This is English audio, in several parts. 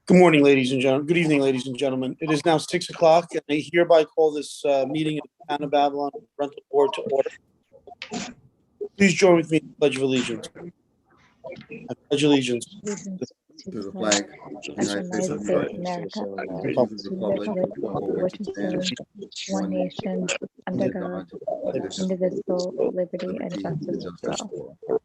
Good morning, ladies and gentlemen. Good evening, ladies and gentlemen. It is now 6 o'clock, and I hereby call this meeting of the Town of Babylon Rental Board to order. Please join with me in the Pledge of Allegiance. I pledge allegiance To the flag of the United States of America, and to the republic for which it stands, one nation, under God, indivisible, with liberty and justice for all.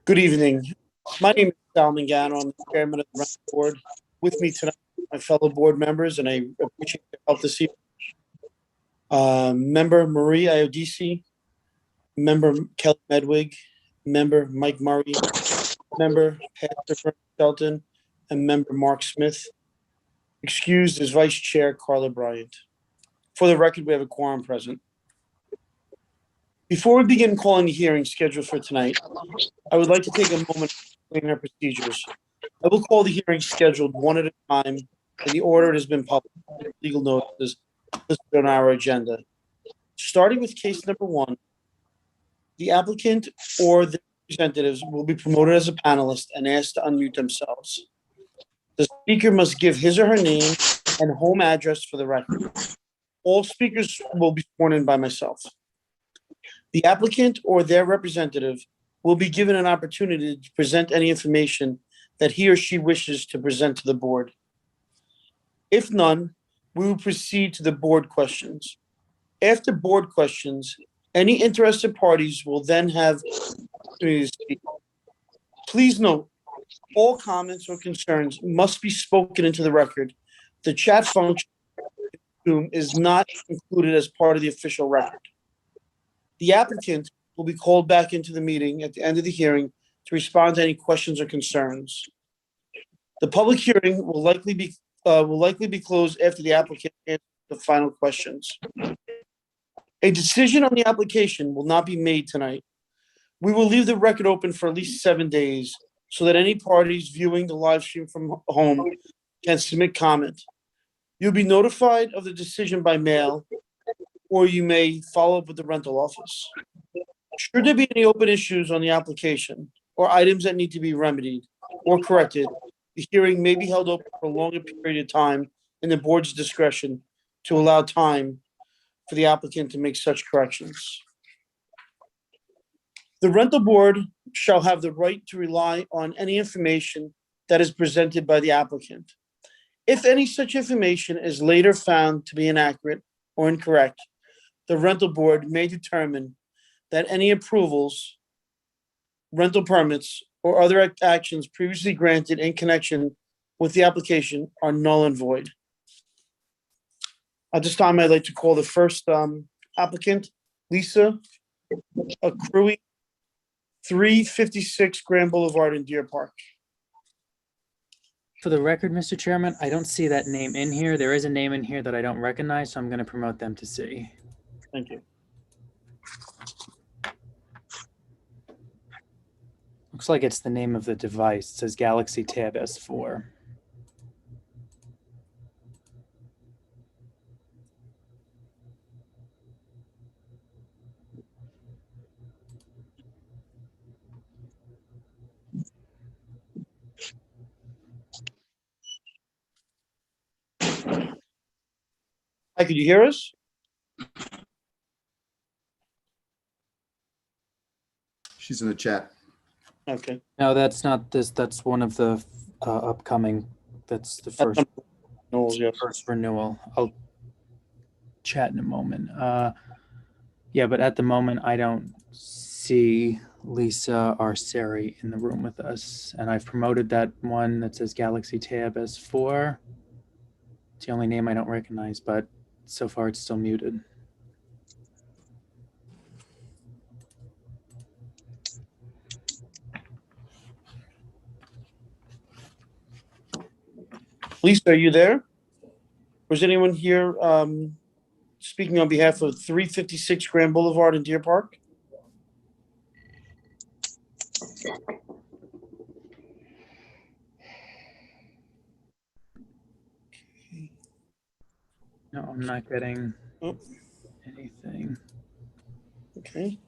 Good evening. My name is Sal Mangano. I'm the chairman of the Rental Board. With me tonight, my fellow board members, and I appreciate their help this evening. Member Marie Iodici, member Kelly Medwig, member Mike Murray, member Pastor Frank Shelton, and member Mark Smith. Excused is Vice Chair Carla Bryant. For the record, we have a quorum present. Before we begin calling the hearing scheduled for tonight, I would like to take a moment to explain our procedures. I will call the hearing scheduled one at a time in the order it has been published. Legal notices listed on our agenda. Starting with case number 1, the applicant or the representatives will be promoted as a panelist and asked to unmute themselves. The speaker must give his or her name and home address for the record. All speakers will be sworn in by myself. The applicant or their representative will be given an opportunity to present any information that he or she wishes to present to the board. If none, we will proceed to the board questions. After board questions, any interested parties will then have the opportunity to speak. Please note, all comments or concerns must be spoken into the record. The chat function is not included as part of the official record. The applicant will be called back into the meeting at the end of the hearing to respond to any questions or concerns. The public hearing will likely be closed after the applicant answers the final questions. A decision on the application will not be made tonight. We will leave the record open for at least 7 days so that any parties viewing the live stream from home can submit comment. You'll be notified of the decision by mail, or you may follow up with the rental office. Should there be any open issues on the application or items that need to be remedied or corrected, the hearing may be held open for a longer period of time in the board's discretion to allow time for the applicant to make such corrections. The rental board shall have the right to rely on any information that is presented by the applicant. If any such information is later found to be inaccurate or incorrect, the rental board may determine that any approvals, rental permits, or other actions previously granted in connection with the application are null and void. At this time, I'd like to call the first applicant, Lisa Accruy, 356 Grand Boulevard in Deer Park. For the record, Mr. Chairman, I don't see that name in here. There is a name in here that I don't recognize, so I'm going to promote them to C. Thank you. Looks like it's the name of the device. It says Galaxy Tab S4. Hi, could you hear us? She's in the chat. Okay. No, that's not this. That's one of the upcoming. That's the first, Yes. first renewal. I'll chat in a moment. Yeah, but at the moment, I don't see Lisa Arceri in the room with us. And I've promoted that one that says Galaxy Tab S4. It's the only name I don't recognize, but so far it's still muted. Lisa, are you there? Was anyone here speaking on behalf of 356 Grand Boulevard in Deer Park? No, I'm not getting Oh. anything. Okay.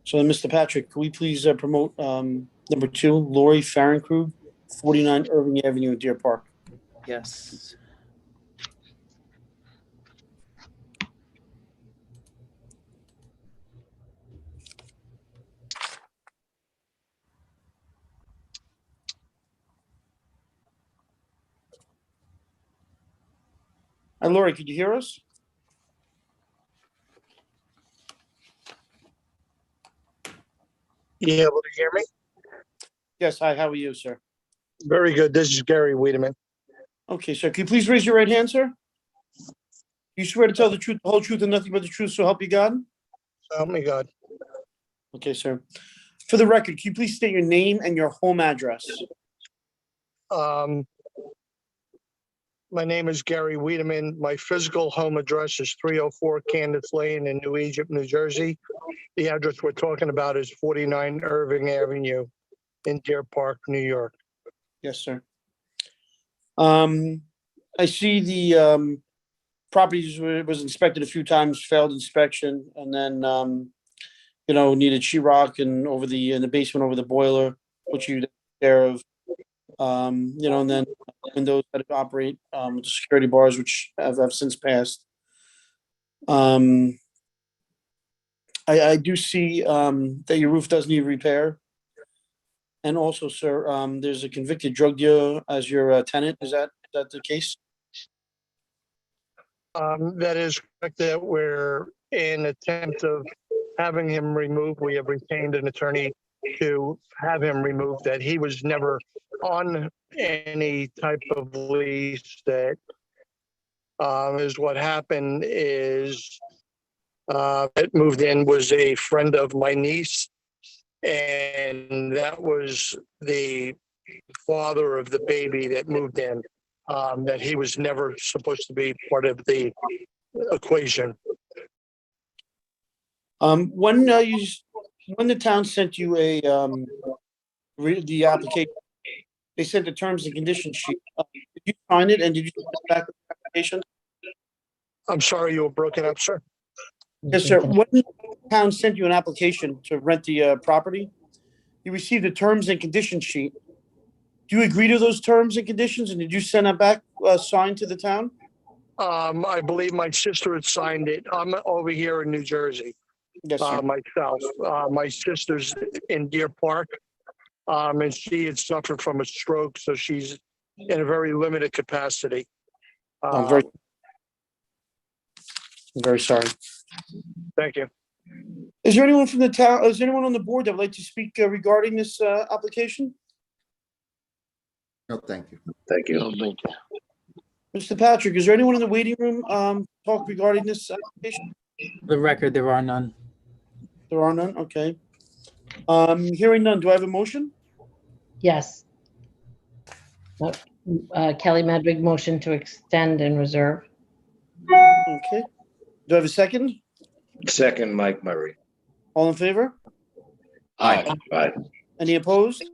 So then, Mr. Patrick, can we please promote Number 2, Lori Farrenkrug, 49 Irving Avenue, Deer Park. Yes. Hi, Lori, could you hear us? You able to hear me? Yes, hi, how are you, sir? Very good. This is Gary Wiedemann. Okay, sir, can you please raise your right hand, sir? You swear to tell the truth, the whole truth, and nothing but the truth, so help you God? So help me God. Okay, sir. For the record, can you please state your name and your home address? My name is Gary Wiedemann. My physical home address is 304 Candace Lane in New Egypt, New Jersey. The address we're talking about is 49 Irving Avenue in Deer Park, New York. Yes, sir. I see the property was inspected a few times, failed inspection, and then needed sheetrock and in the basement over the boiler, which you took care of. And then windows that operate with the security bars, which have since passed. I do see that your roof does need repair. And also, sir, there's a convicted drug dealer as your tenant. Is that the case? That is correct. That we're in attempt of having him removed. We have retained an attorney to have him removed. That he was never on any type of lease. That is what happened. Is that moved in was a friend of my niece, and that was the father of the baby that moved in. That he was never supposed to be part of the equation. When the town sent you the application, they sent the terms and conditions sheet. Did you sign it and did you send it back with the application? I'm sorry, you were broken up, sir. Yes, sir. When the town sent you an application to rent the property, you received a terms and conditions sheet. Do you agree to those terms and conditions, and did you send that back signed to the town? I believe my sister had signed it. I'm over here in New Jersey, Yes, sir. myself. My sister's in Deer Park, and she had suffered from a stroke, so she's in a very limited capacity. I'm very sorry. Thank you. Is there anyone from the town? Is there anyone on the board that would like to speak regarding this application? No, thank you. Thank you. Mr. Patrick, is there anyone in the waiting room talk regarding this application? For the record, there are none. There are none. Okay. Hearing none. Do I have a motion? Yes. Kelly Madrig, motion to extend and reserve. Okay. Do I have a second? Second, Mike Murray. All in favor? Aye. Aye. Any opposed?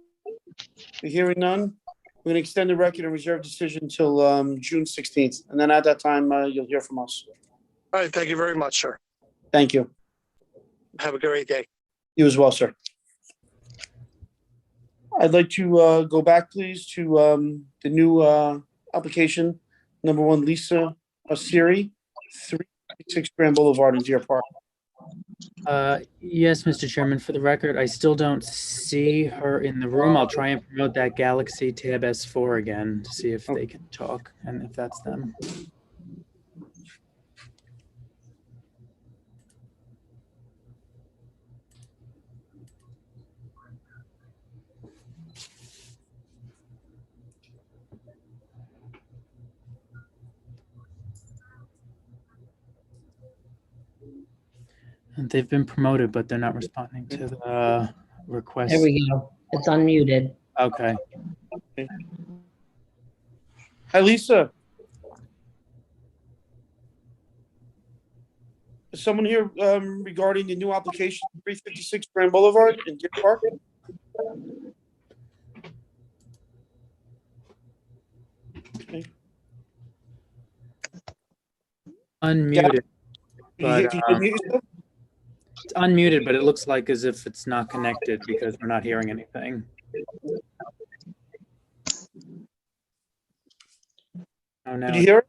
Hearing none. We're going to extend the record and reserve decision until June 16th. And then at that time, you'll hear from us. All right. Thank you very much, sir. Thank you. Have a great day. You as well, sir. I'd like to go back, please, to the new application, number 1, Lisa Siri, 366 Grand Boulevard in Deer Park. Yes, Mr. Chairman, for the record, I still don't see her in the room. I'll try and promote that Galaxy Tab S4 again to see if they can talk and if that's them. And they've been promoted, but they're not responding to the request. There we go. It's unmuted. Okay. Hi, Lisa. Is someone here regarding the new application, 356 Grand Boulevard in Deer Park? Okay. Unmuted. Can you But, unmute yourself? It's unmuted, but it looks like as if it's not connected because we're not hearing anything. Oh, no. Could you hear it?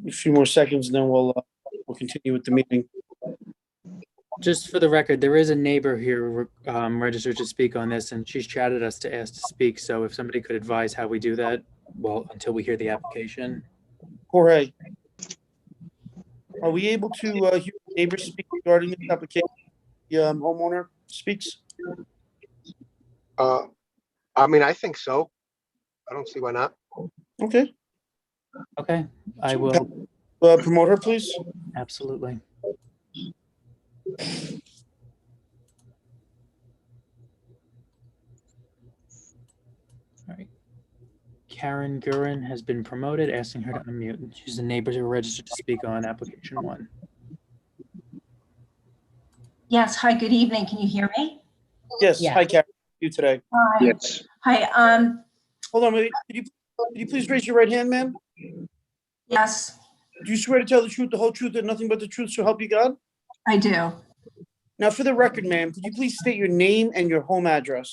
A few more seconds, and then we'll continue with the meeting. Just for the record, there is a neighbor here registered to speak on this, and she's chatted us to ask to speak. So if somebody could advise how we do that, well, until we hear the application. Jorge, are we able to hear the neighbor speak regarding this application? The homeowner speaks. I mean, I think so. I don't see why not. Okay. Okay, I will. Promote her, please. Absolutely. All right. Karen Gurin has been promoted, asking her to unmute. She's a neighbor who registered to speak on application 1. Yes, hi, good evening. Can you hear me? Yes. Yeah. Hi, Karen. How are you today? Hi. Yes. Hi, Hold on. Could you please raise your right hand, ma'am? yes, Do you swear to tell the truth, the whole truth, and nothing but the truth, so help you God? I do. Now, for the record, ma'am, could you please state your name and your home address?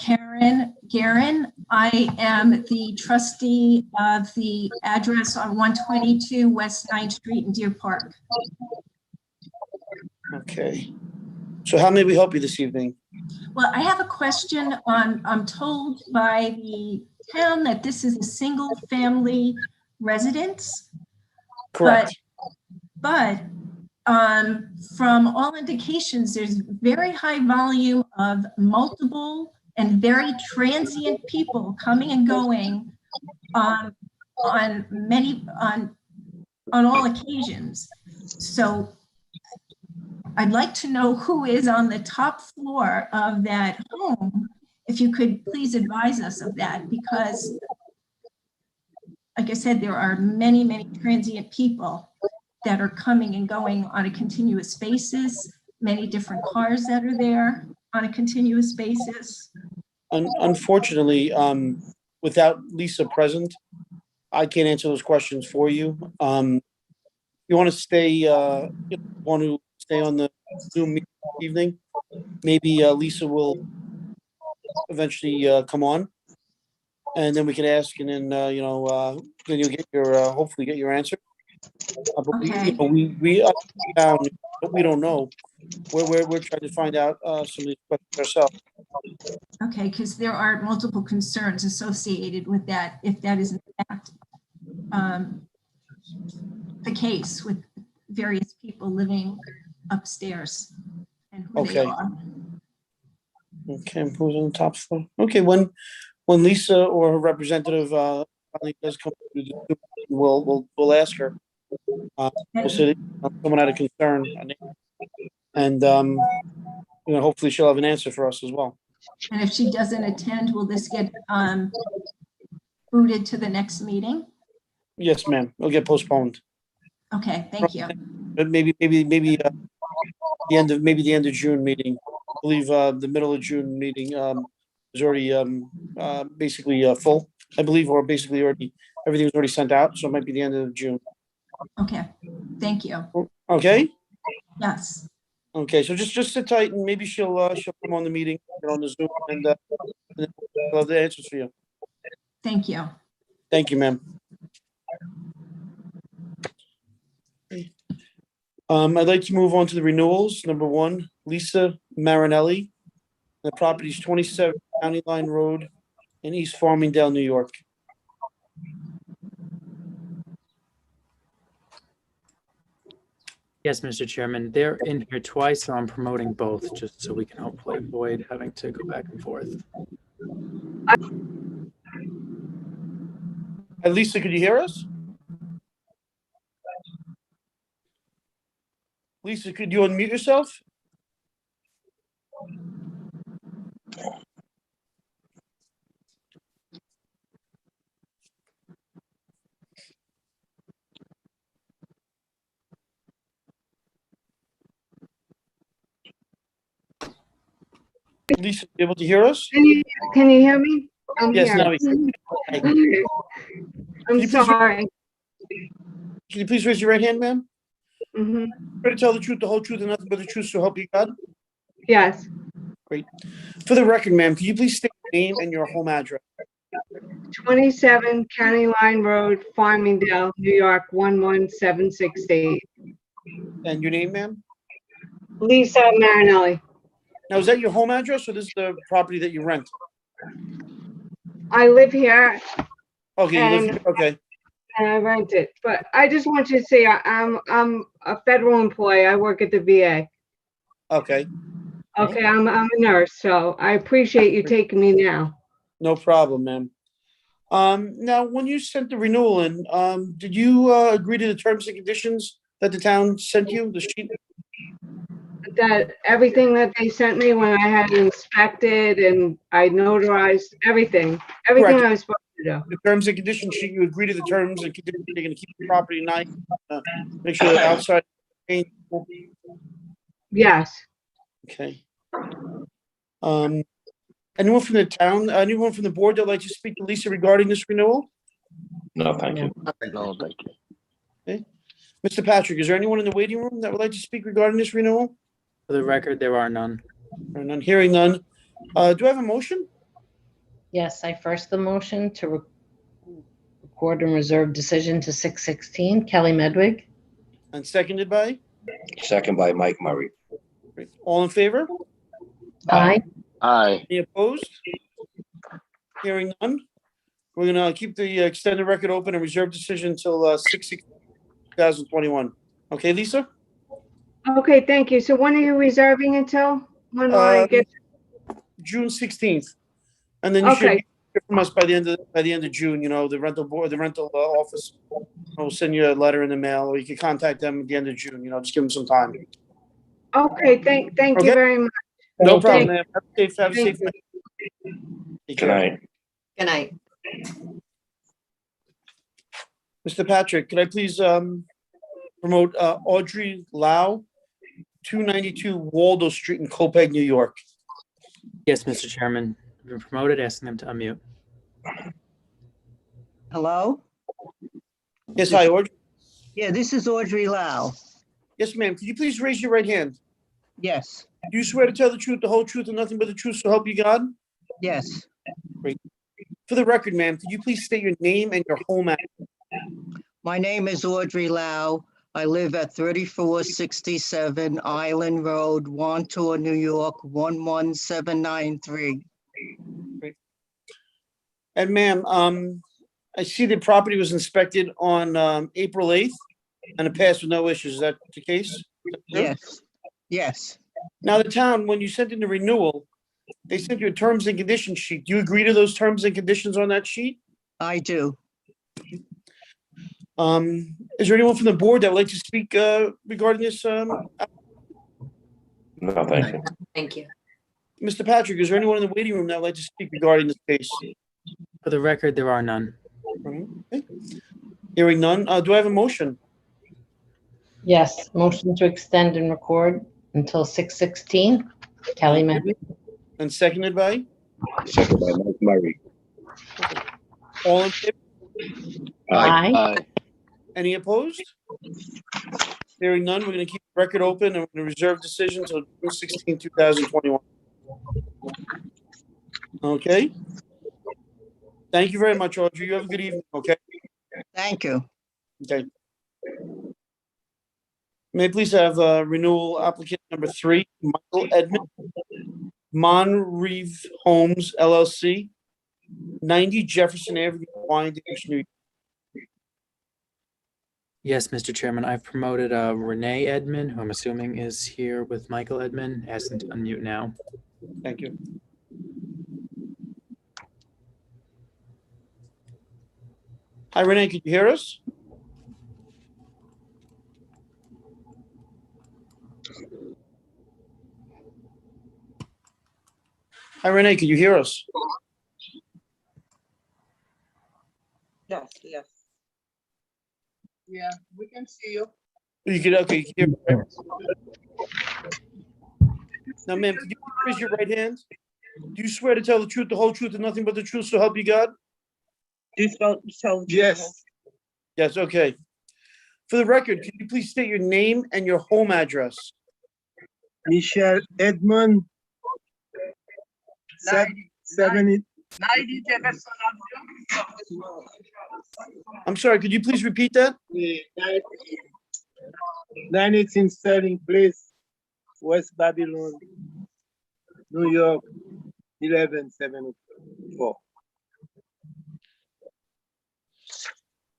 Karen Guerin. I am the trustee of the address on 122 West 9th Street in Deer Park. Okay. So how may we help you this evening? Well, I have a question on, I'm told by the town that this is a single family residence. Correct. But from all indications, there's very high volume of multiple and very transient people coming and going on all occasions. So I'd like to know who is on the top floor of that home. If you could please advise us of that, because like I said, there are many, many transient people that are coming and going on a continuous basis, many different cars that are there on a continuous basis. Unfortunately, without Lisa present, I can't answer those questions for you. You want to stay, want to stay on the Zoom meeting this evening? Maybe Lisa will eventually come on, and then we can ask, and then then you'll get your hopefully get your answer. But Okay. we down, but we don't know. We're trying to find out some of these questions ourselves. Okay, because there are multiple concerns associated with that, if that is in fact the case with various people living upstairs and who they Okay. are. Okay, who's on the top floor? Okay, when Lisa or her representative finally does come through the Zoom, we'll ask her. We'll say that someone had a concern, and hopefully she'll have an answer for us as well. And if she doesn't attend, will this get booted to the next meeting? Yes, ma'am. It'll get postponed. Okay, thank you. But maybe the end of June meeting. I believe the middle of June meeting is already basically full. I believe, or basically already everything was already sent out, so it might be the end of June. Okay, thank you. Okay. Yes, Okay. So just sit tight, and maybe she'll come on the meeting, get on the Zoom, and we'll have the answers for you. thank you. Thank you, ma'am. I'd like to move on to the renewals. Number 1, Lisa Marinelli. The property is 27 County Line Road in East Farmingdale, New York. Yes, Mr. Chairman, they're in here twice, so I'm promoting both, just so we can hopefully avoid having to go back and forth. Lisa, could you hear us? Lisa, could you unmute yourself? Lisa, you able to hear us? Can you hear me? I'm Yes, here. now we can. Can I'm you please- sorry. Can you please raise your right hand, ma'am? Mhm. Swear to tell the truth, the whole truth, and nothing but the truth, so help you God? Yes, For the record, ma'am, could you please state your name and your home address? 27 County Line Road, Farmingdale, New York, 11768. And your name, ma'am? Lisa Marinelli. Now, is that your home address, or this is the property that you rent? I live here Okay, you live And- here, okay. and I rent it, but I just want you to say I'm a federal employee. I work at the VA. Okay, Okay, I'm a nurse, so I appreciate you taking me now. no problem, ma'am. Now, when you sent the renewal in, did you, agree to the terms and conditions that the town sent you, the sheet? That everything that they sent me when I had it inspected and I notarized everything I was supposed to do. The terms and conditions sheet, you agree to the terms and conditions, you're gonna keep the property nice, make sure the outside. Yes. Okay. Anyone from the town, anyone from the board that would like to speak to Lisa regarding this renewal? No, thank you. No, thank you. Mr. Patrick, is there anyone in the waiting room that would like to speak regarding this renewal? For the record, there are none. Or none, hearing none. Do I have a motion? Yes, I first the motion to record and reserve decision to 6/16, Kelly Medwig. And seconded by? Second by Mike Murray. All in favor? Aye. Aye. Any opposed? Hearing none. We're gonna keep the extended record open and reserve decision until 6/2021. Okay, Lisa? Okay, thank you. So when are you reserving until? When will I get? June 16th. And then you should Okay, hear from us by the end of June, you know, the rental board, the rental office will send you a letter in the mail, or you can contact them at the end of June, you know, just give them some time. okay, thank you Okay. very much. No Thank problem, you. ma'am. Have a safe Thank night. Take Good care. night. Good night. Mr. Patrick, could I please promote Audrey Lau, 292 Waldo Street in Copiague, New York. Yes, Mr. Chairman. I've been promoted, asking them to unmute. Hello? Yes, hi, Audrey. Yeah, this is Audrey Lau. Yes, ma'am. Could you please raise your right hand? Yes, Do you swear to tell the truth, the whole truth, and nothing but the truth, so help you God? yes. For the record, ma'am, could you please state your name and your home address? My name is Audrey Lau. I live at 3467 Island Road, Wantor, New York, 11793. And ma'am, I see the property was inspected on April 8th and it passed with no issues. Is that the case? Is that true? Yes, yes, Now, the town, when you sent in the renewal, they sent you a terms and conditions sheet. Do you agree to those terms and conditions on that sheet? I do. Is there anyone from the board that would like to speak regarding this? No, thank you. Thank you. Mr. Patrick, is there anyone in the waiting room that would like to speak regarding this case? For the record, there are none. Okay. Hearing none, do I have a motion? Yes, motion to extend and record until 6/16, Kelly Medwig. And seconded by? Second by Mike Murray. All in favor? Aye. Any opposed? Hearing none, we're going to keep the record open and we're going to reserve decision until June 16, 2021. Okay? Thank you very much, Audrey. You have a good evening, okay? Thank you. Okay. May I please have renewal applicant number 3, Michael Edmond, Monreeve Homes LLC, 90 Jefferson Avenue, Wyandotte, New York. Yes, Mr. Chairman, I've promoted Renee Edmond, who I'm assuming is here with Michael Edmond, asking to unmute now. Thank you. Hi, Renee, can you hear us? Hi, Renee, can you hear us? Yes, yes. Yeah, we can see you. You can, okay, you can hear me, right? Now, ma'am, could you raise your right hand? Do you swear to tell the truth, the whole truth, and nothing but the truth, so help you God? Yes. Yes, okay. For the record, can you please state your name and your home address? Michel Edmond. 70. I'm sorry, could you please repeat that? 918 Sterling Place, West Babylon, New York, 11704.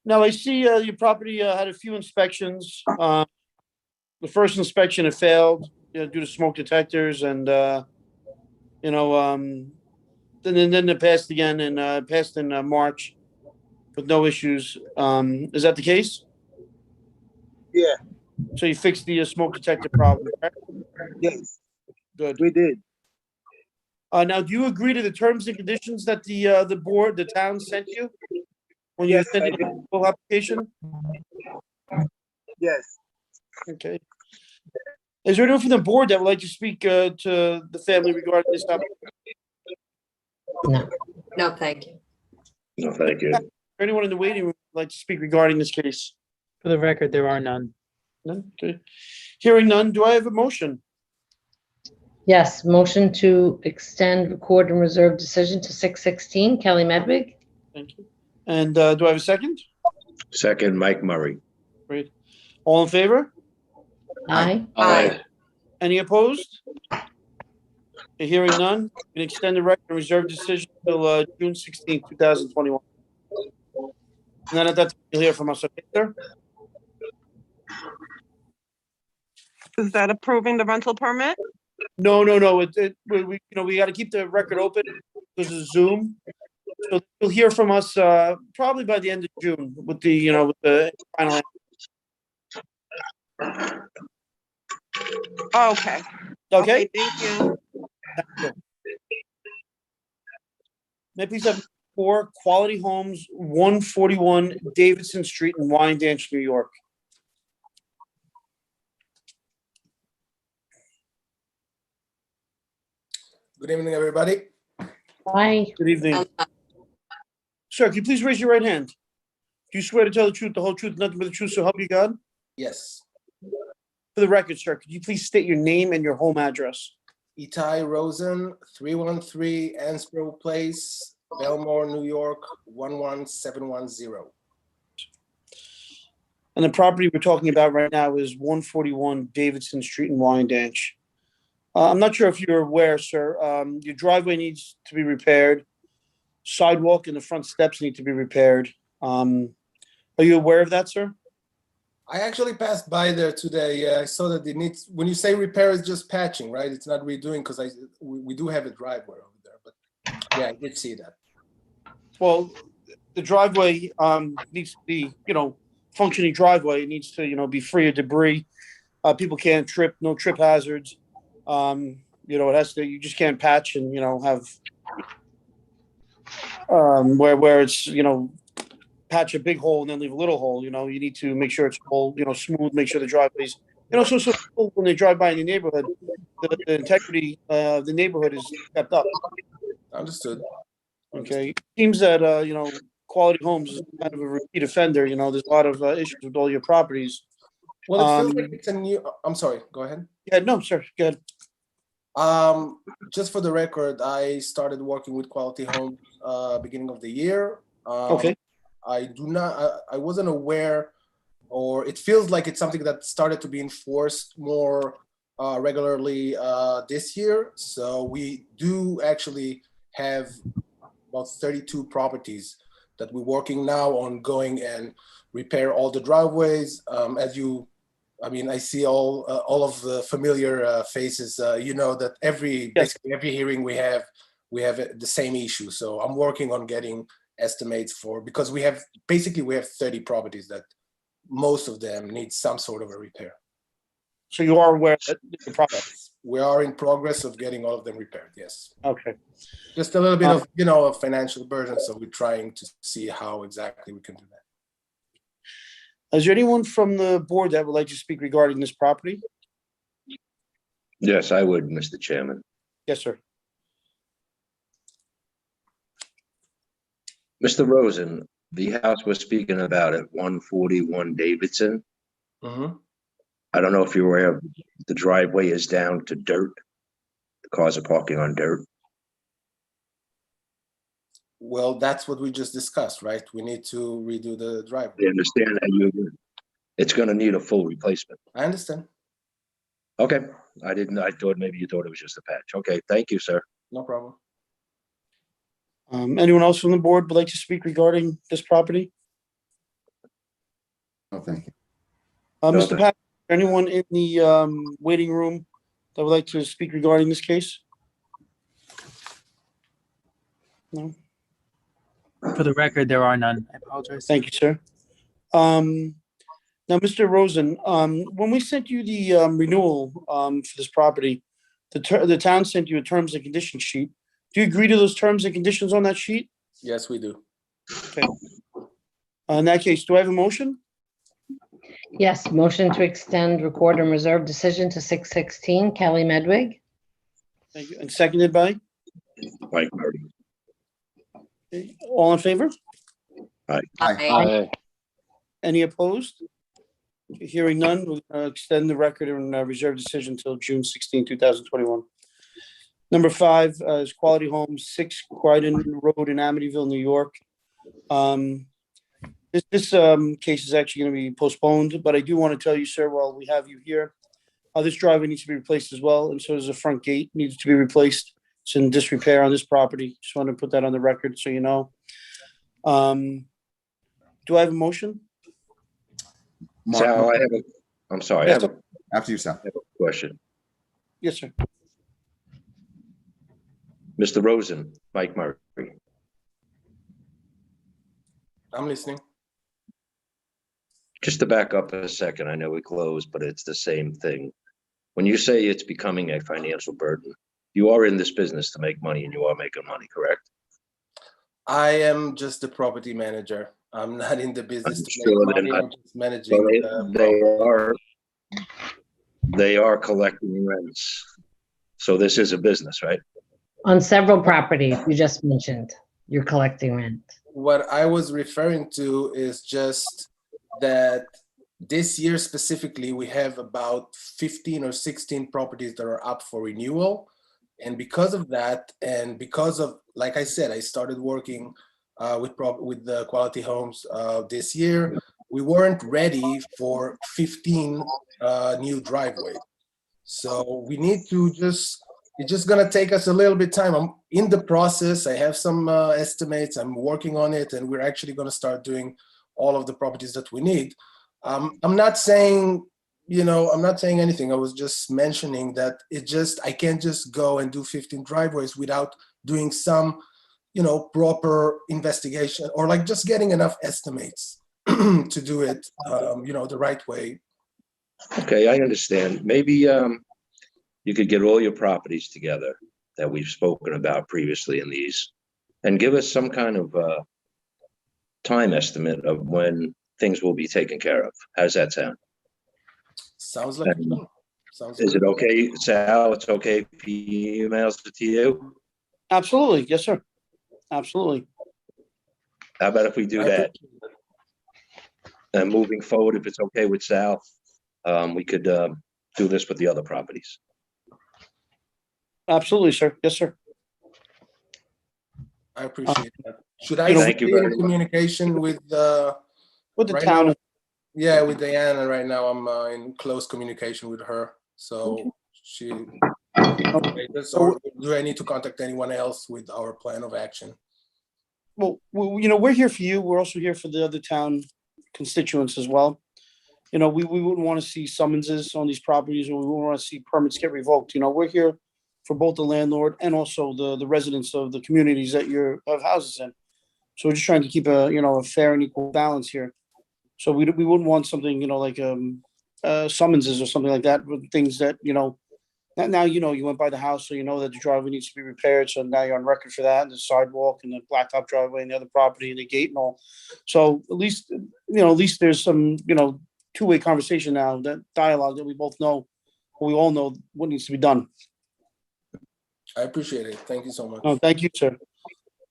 Now, I see your property had a few inspections. The first inspection had failed, due to smoke detectors, and then it passed again and passed in March with no issues. Is that the case? Yeah, So you fixed the smoke detector problem, correct? yes, Good. we did. Now, do you agree to the terms and conditions that the town sent you when you Yes, sent I in did. the full application? Yes. Okay. Is there anyone from the board that would like to speak to the family regarding this topic? No. No, thank you. No, thank you. Is there anyone in the waiting room who would like to speak regarding this case? For the record, there are none. None? Okay. Hearing none, do I have a motion? Yes, motion to extend record and reserve decision to 6/16, Kelly Medwig. Thank you. And do I have a second? Second, Mike Murray. Great. All in favor? Aye. Aye. Any opposed? Okay, hearing none, we can extend the record and reserve decision till June 16th, 2021. And then at that time, you'll hear from us, okay, sir? Is that approving the rental permit? No. We got to keep the record open because of Zoom. So you'll hear from us probably by the end of June with the final. Okay. Okay. Thank you. Thank you. May I please have 4 Quality Homes, 141 Davidson Street in Wyandanch, New York. Good evening, everybody. Aye. Good evening. Sir, can you please raise your right hand? Do you swear to tell the truth, the whole truth, nothing but the truth, so help you God? Yes. For the record, sir, could you please state your name and your home address? Itai Rosen, 313 Ansbro Place, Belmore, New York, 11710. And the property we're talking about right now is 141 Davidson Street in Wyandanch. I'm not sure if you're aware, sir, your driveway needs to be repaired. Sidewalk and the front steps need to be repaired. Are you aware of that, sir? I actually passed by there today. I saw that it needs, when you say repair, it's just patching, right? It's not redoing because we do have a driveway over there, but yeah, I did see that. Well, the driveway needs to be, functioning driveway. It needs to, be free of debris. People can't trip, no trip hazards. It has to, you just can't patch and, have where it's, patch a big hole and then leave a little hole. You need to make sure it's all, smooth, make sure the driveway's, so people, when they drive by in the neighborhood, the integrity of the neighborhood is kept up. Understood. Okay. Seems that, Quality Homes is kind of a repeat offender. There's a lot of issues with all your properties. Well, it feels like it's a new, I'm sorry, go ahead. Yeah, no, sir, go ahead. Just for the record, I started working with Quality Home beginning of the year. Okay. I wasn't aware, or it feels like it's something that started to be enforced more regularly this year. So we do actually have about 32 properties that we're working now on going and repair all the driveways. I see all of the familiar faces. That basically every hearing we have the same issue. So I'm working on getting estimates because we have 30 properties that most of them need some sort of a repair. So you are aware that the process. We are in progress of getting all of them repaired. Yes. Okay. Just a little bit of a financial burden, so we're trying to see how exactly we can do that. Is there anyone from the board that would like to speak regarding this property? Yes, I would, Mr. Chairman. Yes, sir. Mr. Rosen, the house we're speaking about at 141 Davidson, Mhm. I don't know if you're aware, the driveway is down to dirt. The cars are parking on dirt. Well, that's what we just discussed, right? We need to redo the driveway. I understand that it's gonna need a full replacement. I understand. Okay, I thought maybe you thought it was just a patch. Okay, thank you, sir. No problem. Anyone else from the board would like to speak regarding this property? No, thank you. No, Mr. Pat, anyone in the waiting room that would like to speak regarding this case? No? For the record, there are none. I apologize. Thank you, sir. Now, Mr. Rosen, when we sent you the renewal for this property, the town sent you a terms and conditions sheet. Do you agree to those terms and conditions on that sheet? Yes, we do. Okay. In that case, do I have a motion? Yes, motion to extend record and reserve decision to 6/16, Kelly Medwig. Thank you. And seconded by? Mike Murray. Okay. All in favor? Aye. Any opposed? Hearing none, we'll extend the record and reserve decision until June 16, 2021. Number 5 is Quality Homes, 6 Quiden Road in Amityville, New York. This case is actually going to be postponed, but I do want to tell you, sir, while we have you here, this driveway needs to be replaced as well, and so does the front gate needs to be replaced. It's in disrepair on this property. Just wanted to put that on the record so you know. Do I have a motion? Mark, Sal, I'm sorry, I have a after you, Sal. question. Yes, sir. Mr. Rosen, Mike Murray. I'm listening. Just to back up a second, I know we closed, but it's the same thing. When you say it's becoming a financial burden, you are in this business to make money and you are making money, correct? I am just the property manager. I'm not in the business to Sure, make money. they're not. I'm just managing They are collecting rents. So this is a business, right? On several properties you just mentioned, you're collecting rent. What I was referring to is just that this year specifically, we have about 15 or 16 properties that are up for renewal. And because of that, and because of, like I said, I started working with the Quality Homes this year. We weren't ready for 15 new driveways. So we need to it's just gonna take us a little bit time. I'm in the process. I have some estimates. I'm working on it, and we're actually gonna start doing all of the properties that we need. I'm not saying, I'm not saying anything. I was just mentioning that I can't just go and do 15 driveways without doing some, proper investigation or like just getting enough estimates to do it, the right way. Okay, I understand. Maybe you could get all your properties together that we've spoken about previously in these and give us some kind of time estimate of when things will be taken care of. How's that sound? Sounds like Is it okay, Sal? It's okay if he emails it to you? Absolutely. Yes, sir. Absolutely. How about if we do that? And moving forward, if it's okay with Sal, we could do this with the other properties. Absolutely, sir. Yes, sir. I appreciate that. Should I Thank you stay very in much. communication with the With the town? now? Yeah, with Diana right now. I'm in close communication with her. So she. Or do I need to contact anyone else with our plan of action? Well, we're here for you. We're also here for the other town constituents as well. We wouldn't want to see summonses on these properties, or we wouldn't want to see permits get revoked. We're here for both the landlord and also the residents of the communities that you have houses in. So we're just trying to keep a fair and equal balance here. So we wouldn't want something, like summonses or something like that, with things that, now you went by the house, so you know that the driveway needs to be repaired. So now you're on record for that, and the sidewalk and the blacktop driveway and the other property and the gate and all. So at least there's some, two-way conversation now, that dialogue that we both know, we all know what needs to be done. I appreciate it. Thank you so much. No, thank you, sir.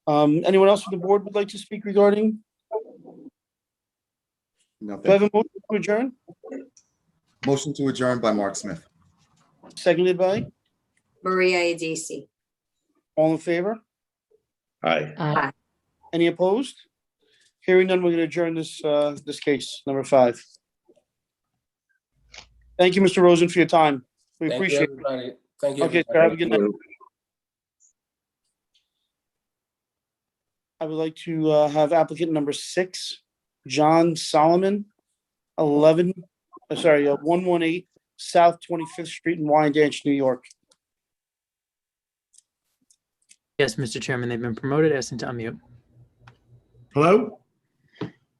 Anyone else from the board would like to speak regarding? No, Do I have thank a motion to adjourn? you. Motion to adjourn by Mark Smith. Seconded by? Maria Adisi. All in favor? Aye. Any opposed? Hearing none, we're going to adjourn this case, number 5. Thank you, Mr. Rosen, for your time. We Thank you, appreciate it. everybody. Thank you. Okay, everybody. sir, have a good night. I would like to have applicant number 6, John Solomon, 118 South 25th Street in Wyandanch, New York. Yes, Mr. Chairman, they've been promoted. Asking to unmute. Hello?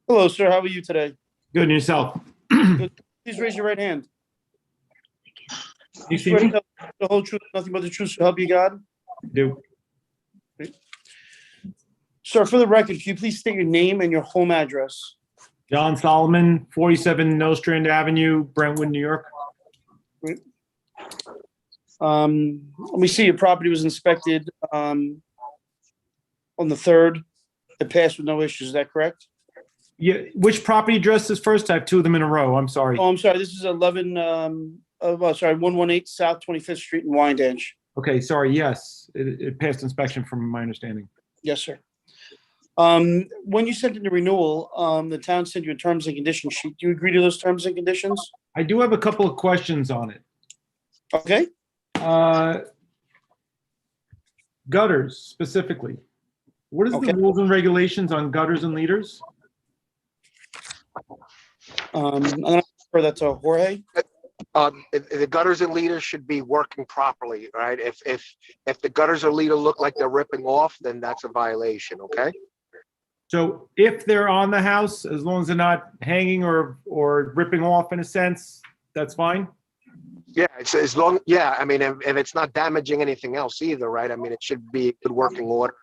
Hello, sir. How are you today? Good, and yourself? Good. Please raise your right hand. You see Swear to me? tell the whole truth, nothing but the truth, so help you God? Do. Sir, for the record, can you please state your name and your home address? John Solomon, 47 Nostrand Avenue, Brentwood, New York. Let me see, your property was inspected on the 3rd. It passed with no issues, is that correct? Yeah, which property address is first? I have 2 of them in a row. I'm sorry. Oh, I'm sorry, this is 118 South 25th Street in Wyandanch. Okay, sorry. Yes, it passed inspection from my understanding. Yes, sir. When you sent in the renewal, the town sent you a terms and conditions sheet. Do you agree to those terms and conditions? I do have a couple of questions on it. Okay. Gutters specifically. What is the rules and regulations on gutters and leaders? I'm going to refer that to Jorge. The gutters and leaders should be working properly, right? If the gutters or leader look like they're ripping off, then that's a violation, okay? So if they're on the house, as long as they're not hanging or ripping off in a sense, that's fine? Yeah, it's as long, yeah, I mean, if it's not damaging anything else either, right? I mean, it should be a good working order,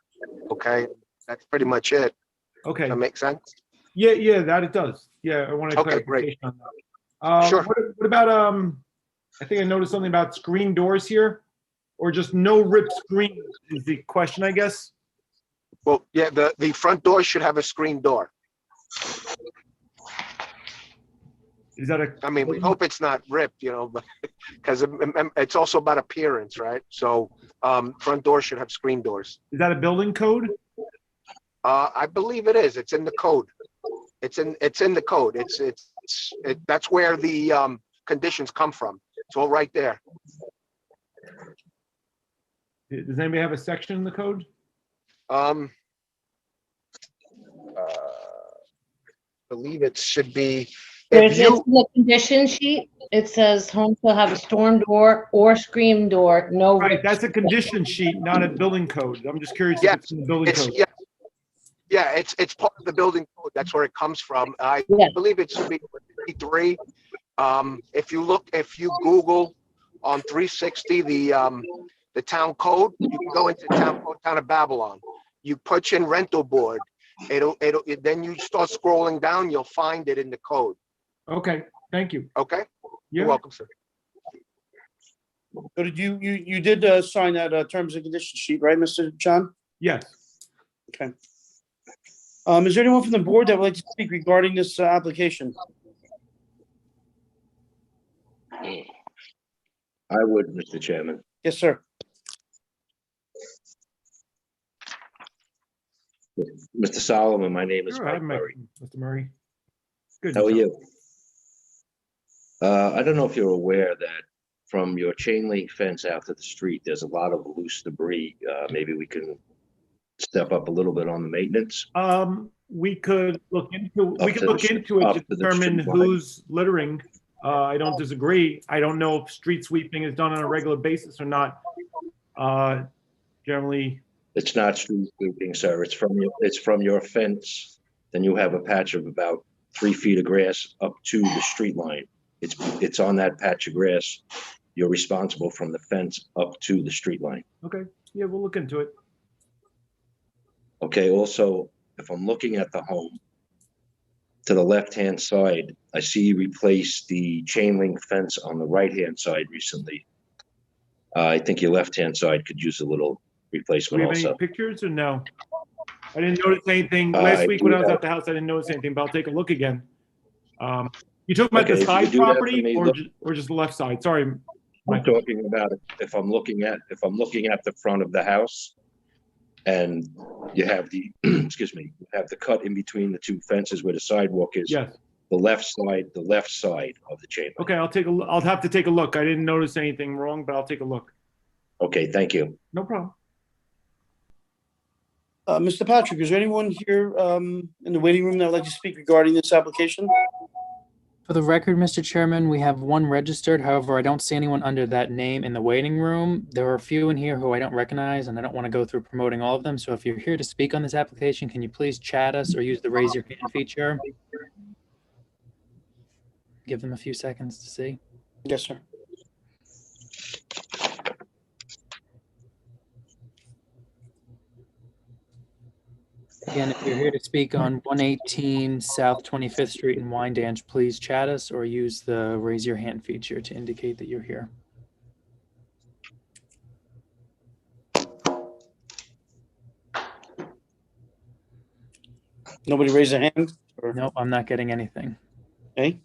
okay? That's pretty much it. Okay. Does that make sense? Yeah, that it does. Yeah, I wanted Okay, clarification on that. Sure. What about, I think I noticed something about screen doors here, or just no ripped screen is the question, I guess. Well, yeah, the front door should have a screen door. Is that a? I mean, we hope it's not ripped, you know, but because it's also about appearance, right? So, front door should have screen doors. Is that a building code? I believe it is. It's in the code. It's in the code. That's where the conditions come from. It's all right there. Does anybody have a section in the code? Believe it should be. There's it's in the condition sheet. It says home shall have a storm door or screen door. No. Right, that's a condition sheet, not a building code. I'm just curious Yeah, if it's in the building code. Yeah, it's part of the building code. That's where it comes from. I believe it should be 53. If you Google on 360 the town code, you can go into town of Babylon. You punch in rental board. Then you start scrolling down. You'll find it in the code. Okay, thank you. Okay, You're welcome, sir. So did you did sign that terms and conditions sheet, right, Mr. John? Yes. Okay. Is there anyone from the board that would like to speak regarding this application? I would, Mr. Chairman. Yes, sir. Mr. Solomon, my name is Sure, Mike Murray. Mr. Murray. Good. How are you? I don't know if you're aware that from your chain link fence out to the street, there's a lot of loose debris. Maybe we can step up a little bit on the maintenance. We could look into it to determine street line. who's littering. I don't disagree. I don't know if street sweeping is done on a regular basis or not. Generally, it's not street sweeping, sir. It's from your fence. Then you have a patch of about 3 feet of grass up to the street line. It's on that patch of grass. You're responsible from the fence up to the street line. okay. Yeah, we'll look into it. Okay, also, if I'm looking at the home, to the left-hand side, I see you replaced the chain link fence on the right-hand side recently. I think your left-hand side could use a little Do replacement we have any also. pictures or no? I didn't notice anything. I Last week when do I was have- at the house, I didn't notice anything, but I'll take a look again. You talking about Okay, the if you side do that for property me, or look- or just the left side? Sorry, I'm Michael. talking about it, if I'm looking at the front of the house and you have the, excuse me, you have the cut in between the two fences where the sidewalk is. Yes. The left side of the chamber. Okay, I'll have to take a look. I didn't notice anything wrong, but I'll take a look. Okay, thank you. No problem. Mr. Patrick, is there anyone here in the waiting room that would like to speak regarding this application? For the record, Mr. Chairman, we have one registered. However, I don't see anyone under that name in the waiting room. There are a few in here who I don't recognize, and I don't want to go through promoting all of them. So if you're here to speak on this application, can you please chat us or use the raise your hand feature? Give them a few seconds to see. Yes, sir. Again, if you're here to speak on 118 South 25th Street in Wyandanch, please chat us or use the raise your hand feature to indicate that you're here. Nobody raise a hand? Or- Nope, I'm not getting anything. Okay.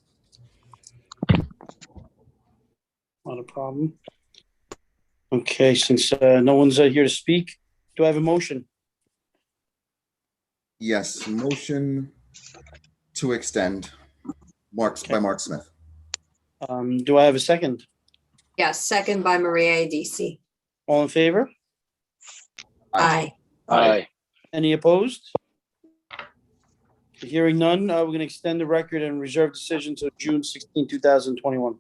Not a problem. Okay, since no one's here to speak, do I have a motion? Yes, motion to extend. By Mark Smith. Do I have a second? Yes, second by Maria DC. All in favor? Aye. Aye. Any opposed? Hearing none, we're going to extend the record and reserve decision to June 16, 2021.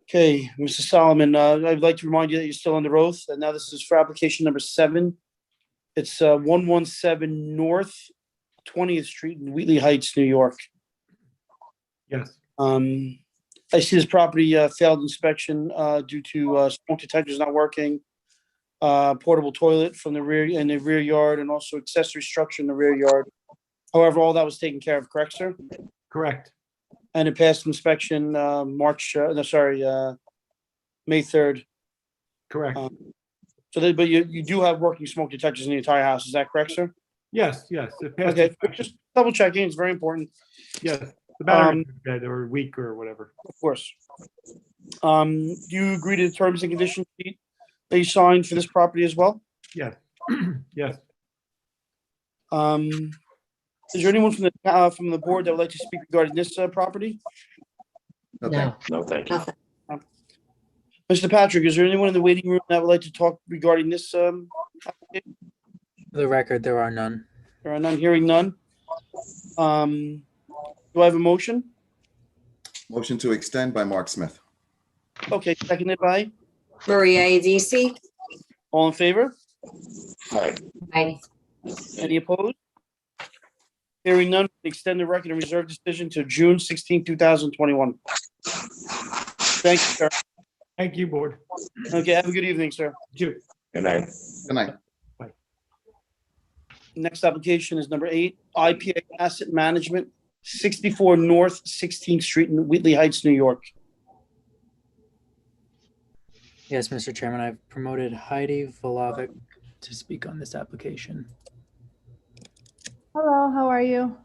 Okay, Mr. Solomon, I'd like to remind you that you're still under oath, and now this is for application number 7. It's 117 North 20th Street in Wheatley Heights, New York. Yes. I see this property failed inspection due to smoke detectors not working, portable toilet from the rear yard, and also accessory structure in the rear yard. However, all that was taken care of, correct, sir? Correct. And it passed inspection May 3rd. Correct. But you do have working smoke detectors in the entire house, is that correct, sir? Yes. It passed Okay, inspection. just double checking, it's very important. Yes. The battery is dead or weak or whatever. Of course. Do you agree to the terms and conditions sheet that you signed for this property as well? Yes. Yes. Is there anyone from the board that would like to speak regarding this property? No, thank you. Mr. Patrick, is there anyone in the waiting room that would like to talk regarding this application? For the record, there are none. There are none, hearing none. Do I have a motion? Motion to extend by Mark Smith. Okay, seconded by, Maria DC. all in favor? Aye. Any opposed? Hearing none, extend the record and reserve decision to June 16, 2021. Thank you, sir. Thank you, board. Okay, have a good evening, sir. You too. Good night. Good night. Next application is number 8, IPA Asset Management, 64 North 16th Street in Wheatley Heights, New York. Yes, Mr. Chairman, I've promoted Heidi Volovic to speak on this application. Hello, how are you?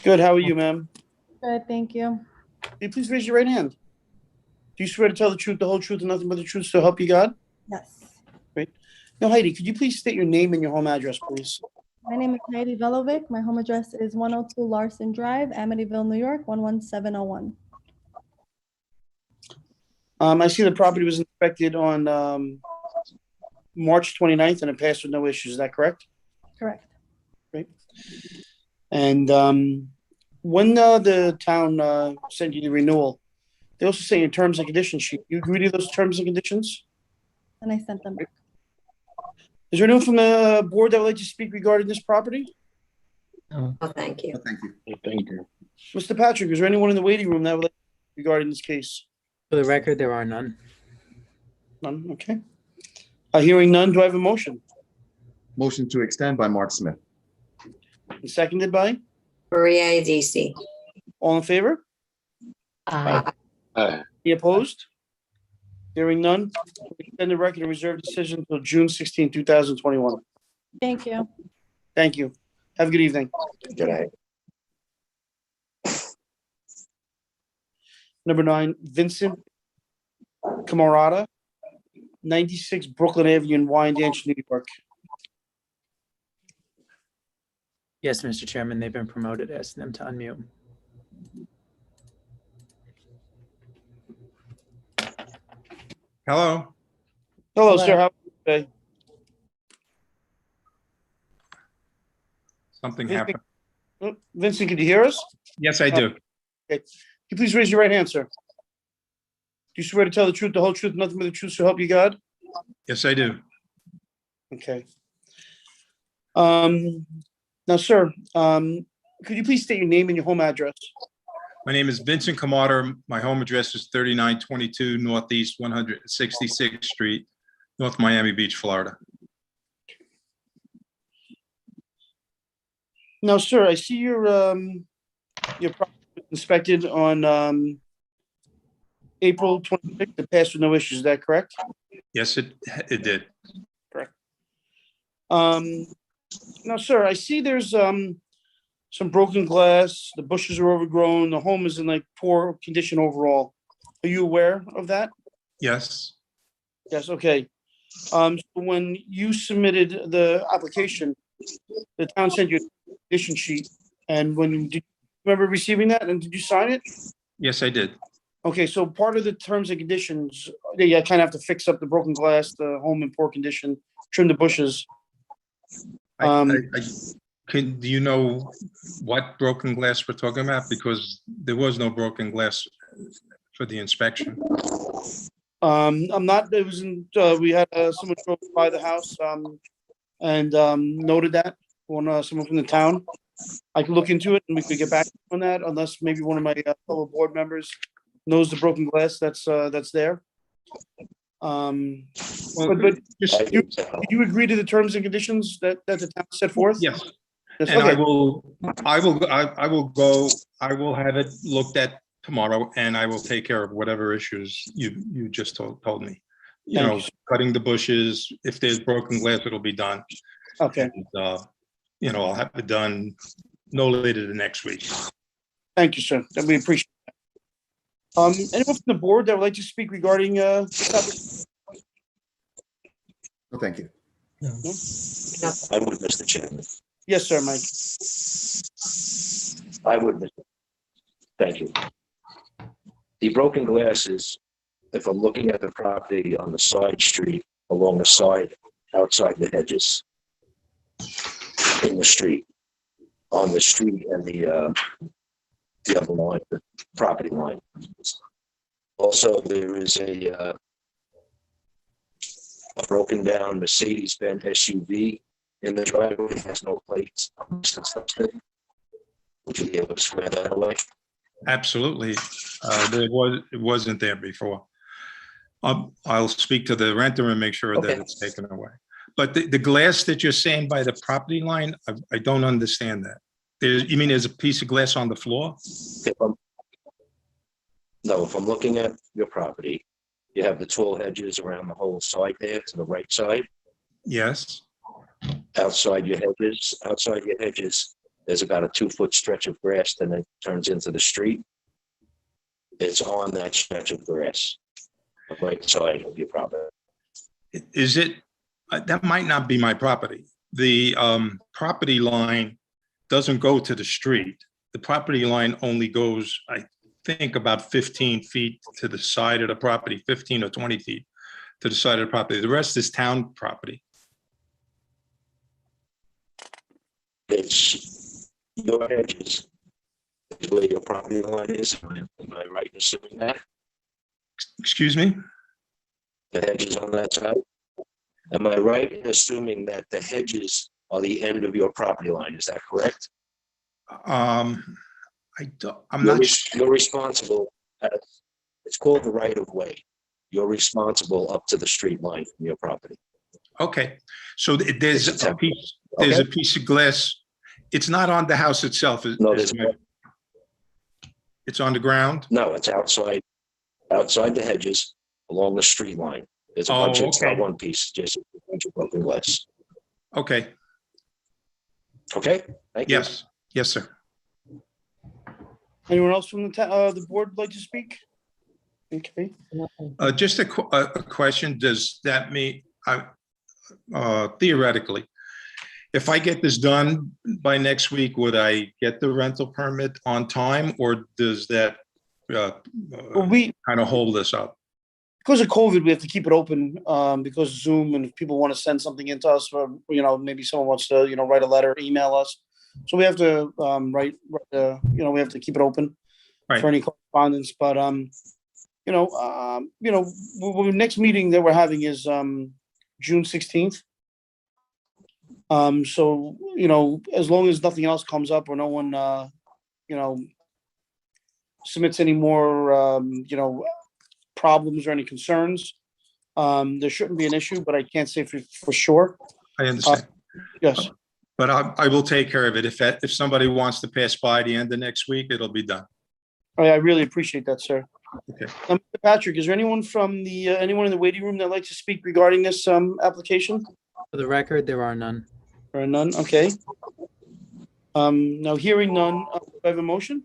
Good, how are you, ma'am? Good, thank you. Can you please raise your right hand? Do you swear to tell the truth, the whole truth, and nothing but the truth, so help you God? Yes. Great. Now, Heidi, could you please state your name and your home address, please? My name is Heidi Velovic. My home address is 102 Larson Drive, Amityville, New York, 11701. I see the property was inspected on March 29th and it passed with no issues. Is that correct? Correct. Great. And when the town sent you the renewal, they also say in terms and conditions sheet, you agree to those terms and conditions? And I sent them back. Is there anyone from the board that would like to speak regarding this property? Oh, thank you. Thank you. Thank you. Mr. Patrick, is there anyone in the waiting room that would like to speak regarding this case? For the record, there are none. None, okay. Hearing none, do I have a motion? Motion to extend by Mark Smith. And seconded by? Maria DC. All in favor? Aye. Any opposed? Hearing none, extend the record and reserve decision until June 16, 2021. Thank you. Thank you. Have a good evening. Good night. Number 9, Vincent Camarada, 96 Brooklyn Avenue in Wyandanch, New York. Yes, Mr. Chairman, they've been promoted. Ask them to unmute. Hello. Hello, sir. How are you today? Something Vincent- happened. Vincent, can you hear us? Yes, I do. Okay. Can you please raise your right hand, sir? Do you swear to tell the truth, the whole truth, nothing but the truth, so help you God? Yes, I do. Okay. Now, sir, could you please state your name and your home address? My name is Vincent Camarda. My home address is 3922 Northeast 166th Street, North Miami Beach, Florida. Now, sir, I see your property was inspected on April 26th. It passed with no issues. Is that correct? Yes, it did. Correct. Now, sir, I see there's some broken glass. The bushes are overgrown. The home is in like poor condition overall. Are you aware of that? Yes. Yes. Okay. So when you submitted the application, the town sent you a condition sheet, and did you remember receiving that? And did you sign it? Yes, I did. Okay. So part of the terms and conditions, you kind of have to fix up the broken glass, the home in poor condition, trim the bushes. Do you know what broken glass we're talking about? Because there was no broken glass for the inspection. I'm not, it was in, we had someone drove by the house and noted that on someone from the town. I can look into it and we could get back on that unless maybe one of my fellow board members knows the broken glass that's there. But just, do you agree to the terms and conditions that the town set forth? Yes. Yes, And okay. I will have it looked at tomorrow, and I will take care of whatever issues you just told me. You Thank know, you. cutting the bushes. If there's broken glass, it'll be done. Okay. And, you know, I'll have it done no later than next week. Thank you, sir. We appreciate that. Anyone from the board that would like to speak regarding this application? No, thank you. I would, Mr. Chairman. Yes, sir, Mike. I would. Thank you. The broken glass is, if I'm looking at the property on the side street, along the side, outside the hedges, in the street, on the street and the other line, the property line. Also, there is a broken down Mercedes-Benz SUV in the driveway. It has no plates. Would you be able to square that away? Absolutely. It wasn't there before. I'll speak to the renter and make sure that it's taken away. But the glass that you're saying by the property line, I don't understand that. You mean there's a piece of glass on the floor? No, if I'm looking at your property, you have the tall hedges around the whole side there to the right side. Yes. Outside your hedges, there's about a 2-foot stretch of grass, then it turns into the street. It's on that stretch of grass, the right side of your property. Is it, that might not be my property. The property line doesn't go to the street. The property line only goes, I think, about 15 feet to the side of the property, 15 or 20 feet to the side of the property. The rest is town property. It's your hedges is where your property line is. Am I right in assuming that? Excuse me? The hedges on that side? Am I right in assuming that the hedges are the end of your property line? Is that correct? I'm not sure. You're responsible. It's called the right of way. You're responsible up to the street line from your property. Okay, so there's a piece of glass. It's not on the house itself. No, it's on the ground. No, it's outside the hedges along the street line. There's a bunch. It's not one piece, just a bunch of broken glass. Okay, Okay, thank you. Yes, yes, sir. Anyone else from the board like to speak? Okay. Just a question, does that mean, theoretically, if I get this done by next week, would I get the rental permit on time, or does that kind of hold us up? Because of COVID, we have to keep it open, because Zoom, and if people want to send something into us, or, maybe someone wants to, write a letter, email us. So we have to, we have to keep it open for any correspondence, but, the next meeting that we're having is, June 16th. So, as long as nothing else comes up or no one, submits any more, problems or any concerns, there shouldn't be an issue, but I can't say for sure. I understand. Yes. But I will take care of it. If somebody wants to pass by the end of next week, it'll be done. I really appreciate that, sir. Okay. Mr. Patrick, is there anyone from anyone in the waiting room that'd like to speak regarding this application? For the record, there are none. There are none. Okay. Now hearing none, do I have a motion?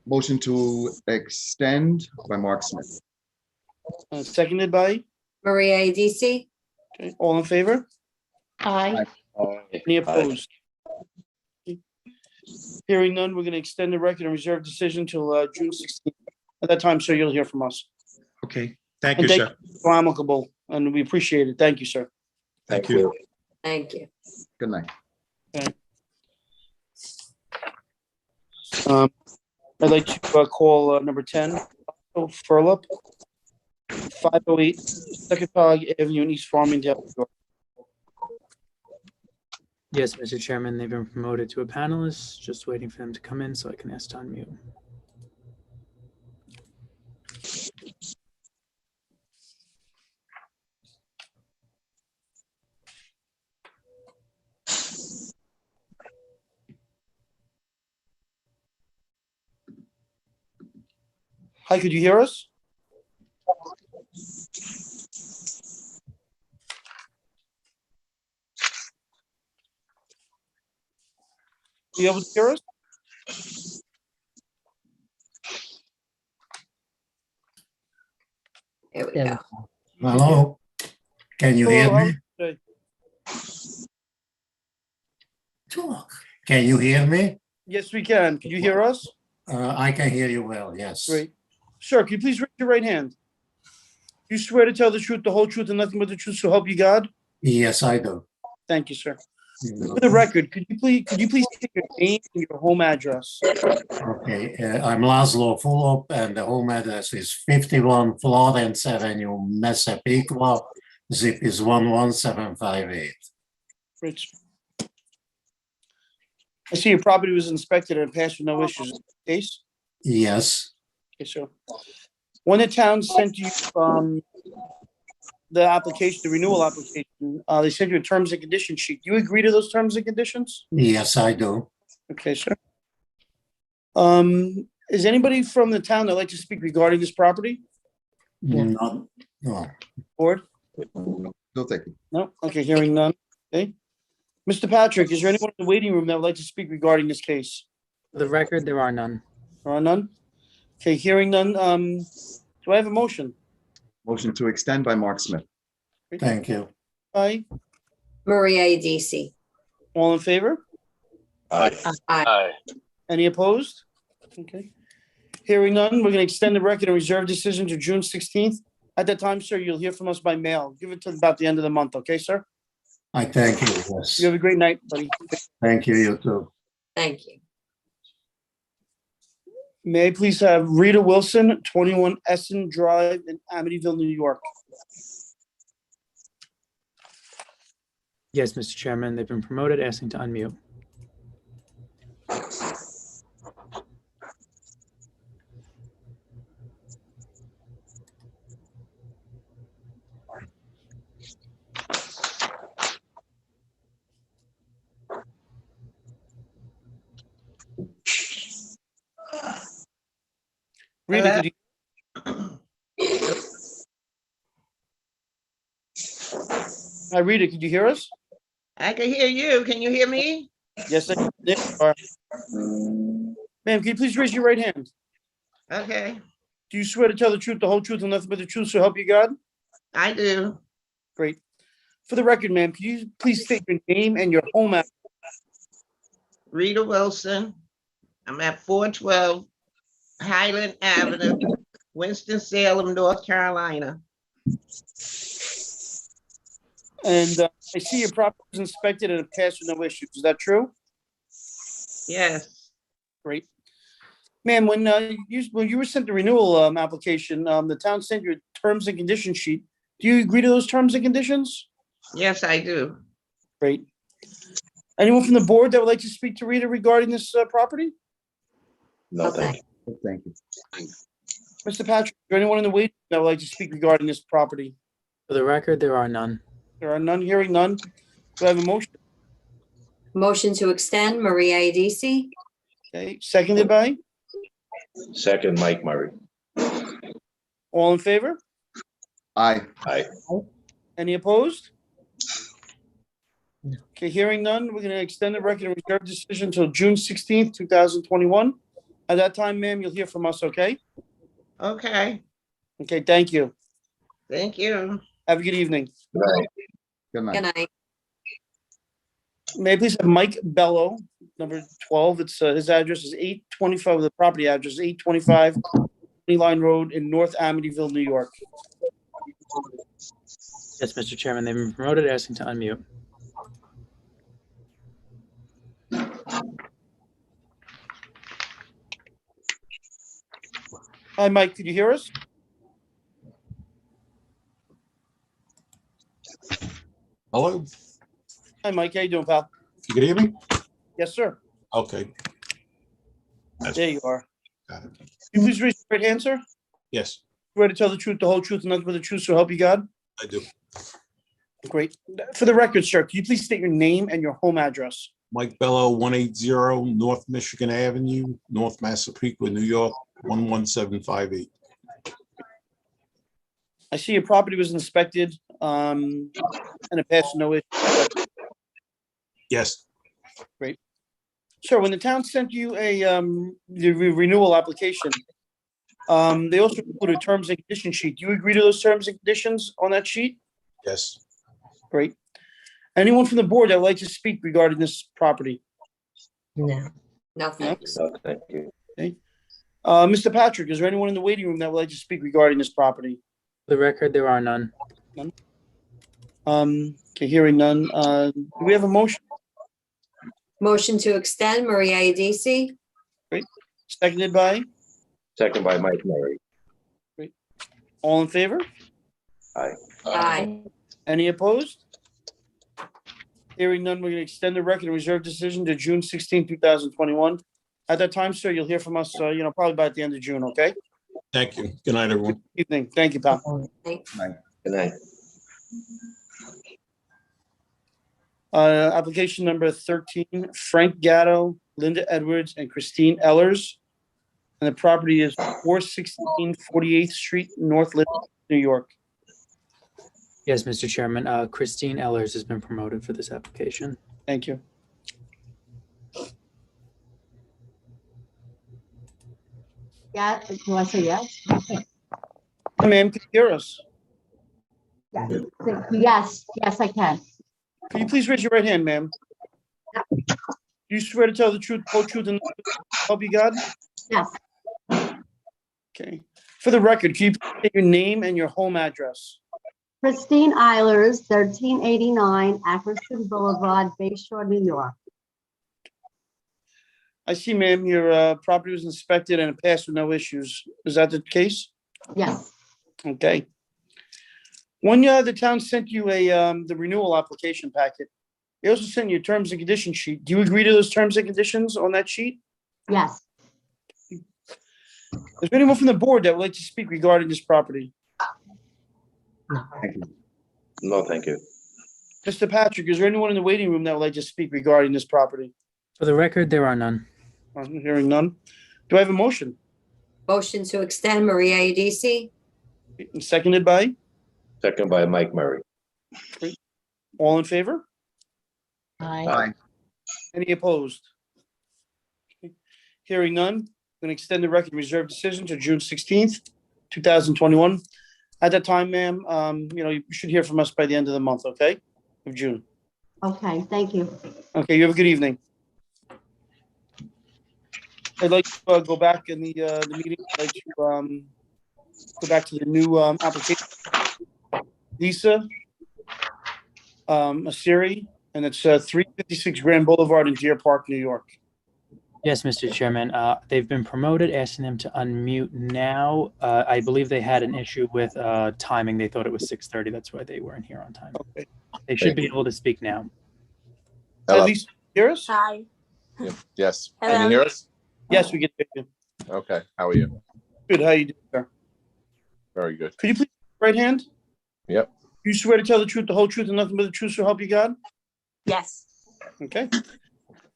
Motion to extend by Mark Smith. Seconded by Maria ADC. Okay. All in favor? Aye. Any opposed? Hearing none, we're going to extend the record and reserve decision till June 16th. At that time, sir, you'll hear from us. Okay. Thank you, sir. So amicable, and we appreciate it. Thank you, sir. Thank you. Thank you. Good night. Okay. I'd like to call number 10, Furlup, 508 Secretary Avenue in East Farmingdale, New York. Yes, Mr. Chairman, they've been promoted to a panelist. Just waiting for them to come in so I can ask to unmute. Hi, could you hear us? Are you able to hear us? There we go. Hello, can you hear me? Okay. Talk. Can you hear me? Yes, we can. Can you hear us? I can hear you well, yes. Great. Sir, can you please raise your right hand? You swear to tell the truth, the whole truth, and nothing but the truth, so help you God? Yes, I do. Thank you, sir. For the record, could you please state your name and your home address? Okay, I'm Laszlo Fulop, and the home address is 51 Florence Avenue, Massapequa. Zip is 11758. Rich. I see your property was inspected and passed with no issues. Is that the case? Yes, Okay, so when the town sent you the application, the renewal application, they sent you a terms and conditions sheet. Do you agree to those terms and conditions? yes, I do. Okay, sir. Is anybody from the town that'd like to speak regarding this property? No. Board? No, thank you. No? Okay, hearing none. Okay. Mr. Patrick, is there anyone in the waiting room that would like to speak regarding this case? For the record, there are none. There are none? Okay, hearing none. Do I have a motion? Motion to extend by Mark Smith. Thank you. Aye. Maria ADC. All in favor? Aye. Aye. Any opposed? Okay. Hearing none, we're going to extend the record and reserve decision to June 16th. At that time, sir, you'll hear from us by mail. Give it to about the end of the month, okay, sir? I thank you, yes. You have a great night, buddy. Thank you, you too. Thank you. May I please have Rita Wilson, 21 Essen Drive in Amityville, New York. Yes, Mr. Chairman, they've been promoted, asking to unmute. Rita, could you? Hi, Rita, could you hear us? I can hear you. Can you hear me? Yes, I can. There you are. Ma'am, can you please raise your right hand? Okay, Do you swear to tell the truth, the whole truth, and nothing but the truth, so help you God? I do. Great. For the record, ma'am, can you please state your name and your home address? Rita Wilson. I'm at 412 Highland Avenue, Winston-Salem, North Carolina. And I see your property was inspected and it passed with no issues. Is that true? Yes, Great. Ma'am, when you were sent the renewal application, the town sent you a terms and conditions sheet. Do you agree to those terms and conditions? yes, I do. Great. Anyone from the board that would like to speak to Rita regarding this property? No, thank you. Thank you. Mr. Patrick, is there anyone in the waiting room that would like to speak regarding this property? For the record, there are none. There are none, hearing none. Do I have a motion? Motion to extend, Maria Adisi. Okay, seconded by? Second, Mike Murray. All in favor? Aye. Aye. Any opposed? Okay, hearing none, we're gonna extend the record and reserve decision until June 16th, 2021. At that time, ma'am, you'll hear from us, okay? Okay, Okay, thank you. thank you. Have a good evening. Good Good night. night. May I please have Mike Bello, number 12. It's his address is 825, the property address is 825 Line Road in North Amityville, New York. Yes, Mr. Chairman, they've been promoted, asking to unmute. Hi, Mike, could you hear us? Hello, Hi, Mike, how you doing, pal? you can hear me? Yes, sir. Okay. There you are. Got it. Can you please raise your right hand, sir? Yes, Swear to tell the truth, the whole truth, and nothing but the truth, so help you God? I do. Great. For the record, sir, can you please state your name and your home address? Mike Bello, 180 North Michigan Avenue, North Massapequa, New York, 11758. I see your property was inspected, and it passed no issue. Yes, Great. Sir, when the town sent you a the renewal application, they also included terms and conditions sheet. Do you agree to those terms and conditions on that sheet? yes. Great. Anyone from the board that would like to speak regarding this property? No. No, thanks. No, thank you. Okay. Mr. Patrick, is there anyone in the waiting room that would like to speak regarding this property? For the record, there are none. None. Okay, hearing none. Do we have a motion? Motion to extend, Maria Adisi. Great. Seconded by? Second by Mike Murray. All in favor? Aye. Aye. Any opposed? Hearing none, we're going to extend the record and reserve decision to June 16, 2021. At that time, sir, you'll hear from us, probably by the end of June, okay? Thank you. Good night, everyone. Evening. Thank you, pal. Thanks. Night. Good night. Application number 13, Frank Gatto, Linda Edwards, and Christine Ellers. And the property is 416 48th Street, North Liverpool, New York. Yes, Mr. Chairman, Christine Ellers has been promoted for this application. Thank you. Yeah, do I say yes? Hi, ma'am, can you hear us? Yes, yes, I can. Can you please raise your right hand, ma'am? Do you swear to tell the truth, whole truth, and help you God? Yes. Okay. For the record, can you please state your name and your home address? Christine Eilers, 1389 Ackerson Boulevard, Bay Shore, New York. I see, ma'am, your property was inspected and it passed with no issues. Is that the case? Yes. Okay. When the town sent you the renewal application packet, they also sent you a terms and conditions sheet. Do you agree to those terms and conditions on that sheet? Yes. Is there anyone from the board that would like to speak regarding this property? Thank you. No, thank you. Mr. Patrick, is there anyone in the waiting room that would like to speak regarding this property? For the record, there are none. I'm hearing none. Do I have a motion? Motion to extend, Maria Adisi. And seconded by? Second by Mike Murray. All in favor? Aye. Any opposed? Okay. Hearing none, I'm going to extend the record reserved decision to June 16th, 2021. At that time, ma'am, you should hear from us by the end of the month, okay? Of June. Okay, thank you. Okay, you have a good evening. I'd like to go back in the meeting. I'd like to go back to the new application. Lisa Asiri, and it's 356 Grand Boulevard in Deer Park, New York. Yes, Mr. Chairman. They've been promoted, asking them to unmute now. I believe they had an issue with timing. They thought it was 6:30. That's why they weren't here on time. Okay. They should be able to speak now. At least hear us? Hi. Yes. Can Hello. you hear us? Yes, we can hear you. Okay. How are you? Good. How you doing, sir? Very good. Could you please right hand? Yep. You swear to tell the truth, the whole truth, and nothing but the truth, so help you God? Yes. Okay.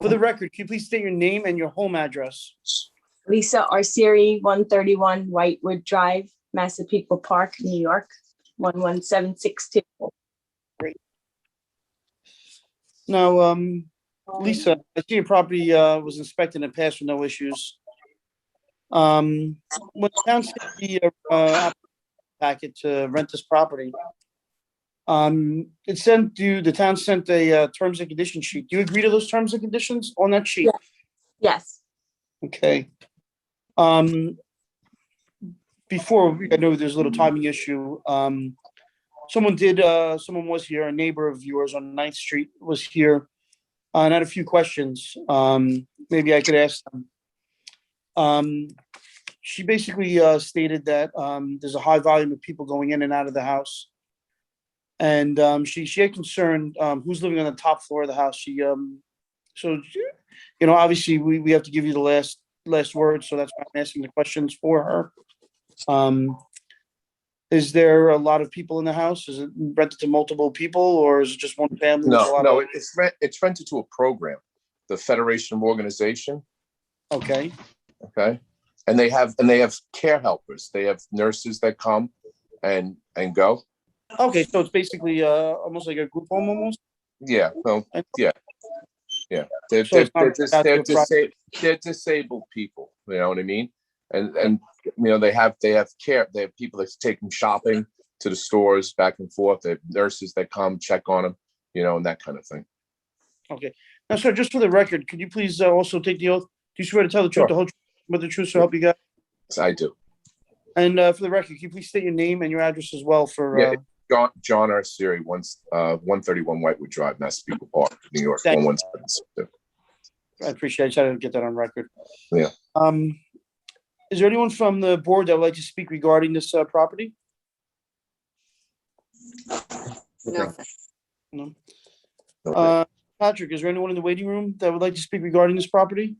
For the record, can you please state your name and your home address? Lisa Arcieri, 131 Whitewood Drive, Massapequa Park, New York, 11762. Great. Now, Lisa, I see your property was inspected and passed with no issues. When the town sent the packet to rent this property, the town sent a terms and conditions sheet. Do you agree to those terms and conditions on that sheet? Yes. Okay. Before, I know there's a little timing issue. Someone was here, a neighbor of yours on 9th Street was here, and had a few questions. Maybe I could ask them. She basically stated that there's a high volume of people going in and out of the house. And she had concern who's living on the top floor of the house. Obviously we have to give you the last word, so that's why I'm asking the questions for her. Is there a lot of people in the house? Is it rented to multiple people, or is it just one family? No, it's rented to a program, the Federation of Organization. Okay. Okay. And they have care helpers. They have nurses that come and go. Okay, so it's basically almost like a group home almost? Yeah, well, yeah. They're disabled people, you know what I mean? And they have care, they have people that take them shopping to the stores back and forth. They have nurses that come check on them, and that kind of thing. Okay. Now, sir, just for the record, could you please also take the oath? Do you swear to tell the truth, the whole truth, but the truth, so help you God? Yes, I do. And for the record, can you please state your name and your address as well for John Arcieri, 131 Whitewood Drive, Massapequa Park, New York, 11762. I appreciate it. I tried to get that on record. Yeah. Is there anyone from the board that would like to speak regarding this property? No. No. Patrick, is there anyone in the waiting room that would like to speak regarding this property?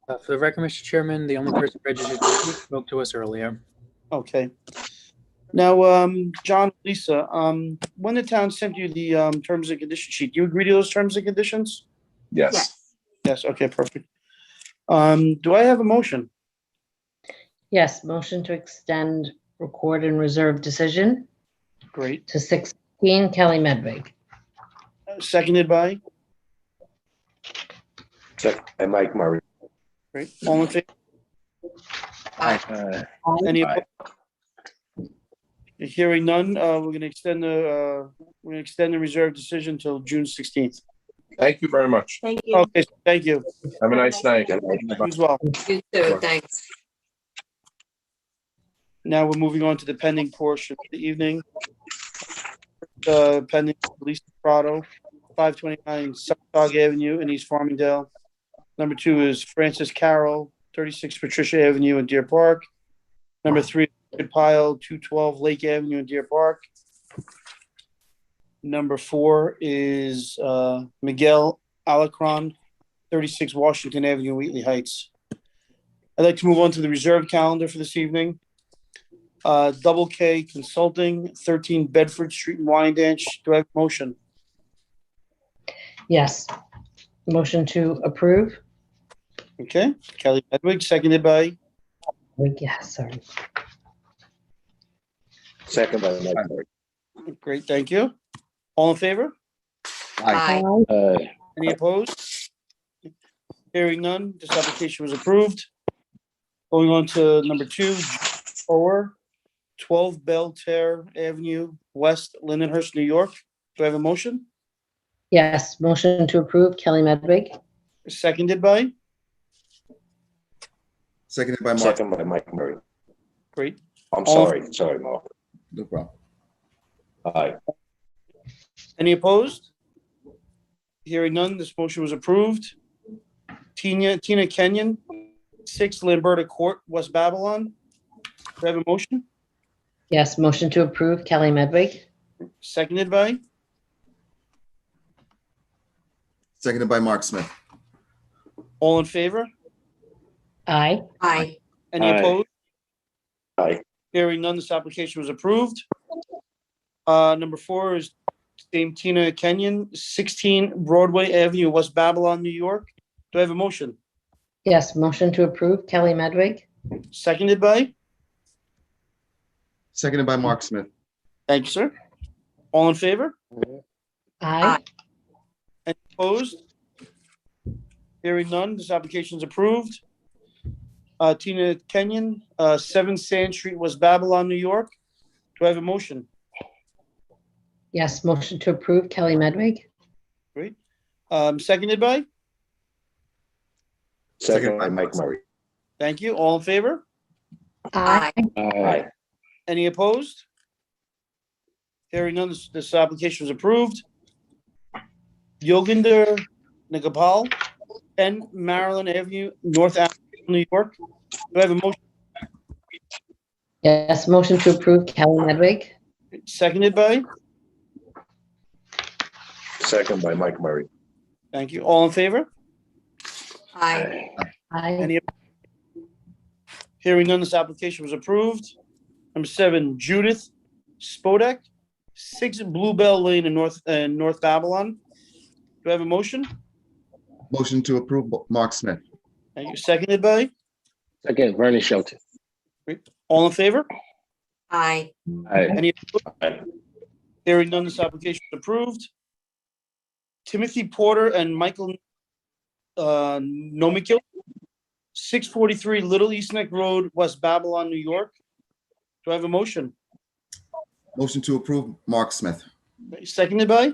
For the record, Mr. Chairman, the only person registered spoke to us earlier. Okay. Now, John, Lisa, when the town sent you the terms and condition sheet, do you agree to those terms and conditions? Yes. Yes. Okay, perfect. Do I have a motion? Yes, motion to extend record and reserve decision Great. to 16 Kelly Medwig. Seconded by? And Mike Murray. Great. All in favor? Aye. Any Aye. opposed? Hearing none, we're going to extend the reserve decision till June 16th. Thank you very much. Thank you. Okay, thank you. Have a nice night. You as well. You too, thanks. Now we're moving on to the pending portion of the evening. Pending Lisa Prado, 529 South Dog Avenue in East Farmingdale. Number 2 is Francis Carroll, 36 Patricia Avenue in Deer Park. Number 3, Richard Pyle, 212 Lake Avenue in Deer Park. Number 4 is Miguel Alacron, 36 Washington Avenue, Wheatley Heights. I'd like to move on to the reserved calendar for this evening. Double K Consulting, 13 Bedford Street in Wyandanch. Do I have a motion? Yes. Motion to approve? Okay. Kelly Edwig, seconded by? Yes, sorry. Second by Mike Murray. Great, thank you. All in favor? Aye. Any opposed? Hearing none, this application was approved. Going on to number 2, or 12 Belterre Avenue, West Lindenhurst, New York. Do I have a motion? Yes, motion to approve, Kelly Medwig. Seconded by? Seconded by Mark. Second by Mike Murray. Great. I'm All- sorry, Mark. No problem. Aye. Any opposed? Hearing none, this motion was approved. Tina Kenyon, 6 Lamberta Court, West Babylon. Do I have a motion? Yes, motion to approve, Kelly Medwig. Seconded by? Seconded by Mark Smith. All in favor? Aye. Aye. Any Aye. opposed? Aye. Hearing none, this application was approved. Number 4 is same Tina Kenyon, 16 Broadway Avenue, West Babylon, New York. Do I have a motion? Yes, motion to approve, Kelly Medwig. Seconded by? Seconded by Mark Smith. Thank you, sir. All in favor? Aye. Any opposed? Hearing none, this application is approved. Tina Kenyon, 7 Sand Street, West Babylon, New York. Do I have a motion? Yes, motion to approve, Kelly Medwig. Great. Seconded by? Second by Mike Murray. Thank you. All in favor? Aye. Aye. Any opposed? Hearing none, this application was approved. Yoginder Nagapal, 10 Maryland Avenue, North Avenue, New York. Do I have a motion? Yes, motion to approve, Kelly Medwig. Seconded by? Second by Mike Murray. Thank you. All in favor? Aye. Aye. Any? Hearing none, this application was approved. Number 7, Judith Spodek, 6 Bluebell Lane in North Babylon. Do I have a motion? Motion to approve Mark Smith. Thank you. Seconded by? Second, Vernon Shelton. All in favor? Aye. Aye. Any? Aye. Hearing none, this application is approved. Timothy Porter and Michael Nomikil, 643 Little East Neck Road, West Babylon, New York. Do I have a motion? Motion to approve Mark Smith. Seconded by?